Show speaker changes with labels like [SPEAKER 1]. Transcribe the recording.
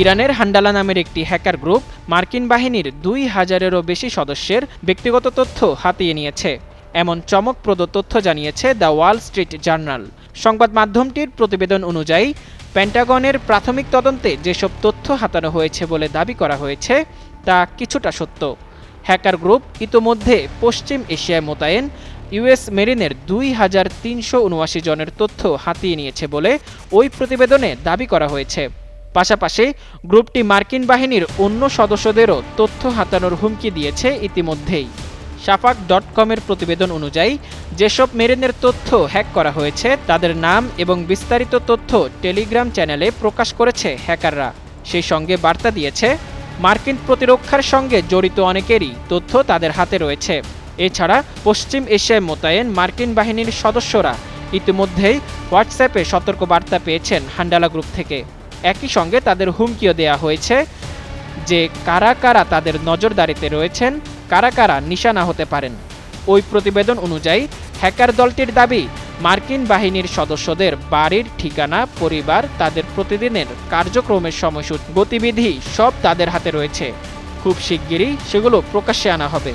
[SPEAKER 1] ইরানের হান্ডালা নামের একটি হ্যাকার গ্রুপ মার্কিন বাহিনীর ২,০০০-এরও বেশি সদস্যের ব্যক্তিগত তথ্য হাতিয়ে নিয়েছে, এমন চমকপ্রদ তথ্য জানিয়েছে দ্য ওয়াল স্ট্রিট জার্নাল। সংবাদ মাধ্যমটির প্রতিবেদন অনুযায়ী পেন্টাগনের প্রাথমিক তদন্তে যেসব তথ্য হাতানো হয়েছে বলে দাবি করা হয়েছে তা কিছুটা সত্য। হ্যাকার গ্রুপ ইতোমধ্যে পশ্চিম এশিয়ায় মোতায়েন ইউএস মেরিনের ২,৩৭৯ জনের তথ্য হাতিয়ে নিয়েছে বলে ওই প্রতিবেদনে দাবি করা হয়েছে। পাশাপাশি গ্রুপটি মার্কিন বাহিনীর অন্য সদস্যদেরও তথ্য হাতানোর হুমকি দিয়েছে ইতিমধ্যেই। শাফাক.কমের প্রতিবেদন অনুযায়ী যেসব মেরিনের তথ্য হ্যাক করা হয়েছে তাদের নাম এবং বিস্তারিত তথ্য টেলিগ্রাম চ্যানেলে প্রকাশ করেছে হ্যাকাররা। সেই সঙ্গে বার্তা দিয়েছে মার্কিন প্রতিরক্ষার সঙ্গে জড়িত অনেকেরই তথ্য তাদের হাতে রয়েছে। এছাড়া পশ্চিম এশিয়ায় মোতায়েন মার্কিন বাহিনীর সদস্যরা ইতিমধ্যেই হোয়াটসঅ্যাপে সতর্কবার্তা পেয়েছেন হান্ডালা গ্রুপ থেকে। একই সঙ্গে তাদের হুমকিও দেয়া হয়েছে যে কারা কারা তাদের নজরদারিতে রয়েছেন, কারা কারা নিশানা হতে পারেন। ওই প্রতিবেদন অনুযায়ী হ্যাকার দলটির দাবি মার্কিন বাহিনীর সদস্যদের বাড়ির ঠিকানা, পরিবার, তাদের প্রতিদিনের কার্যক্রমের সময়সূচি, গতিবিধি সব তাদের হাতে রয়েছে। খুব শিগগিরই সেগুলো প্রকাশ্যে আনা হবে।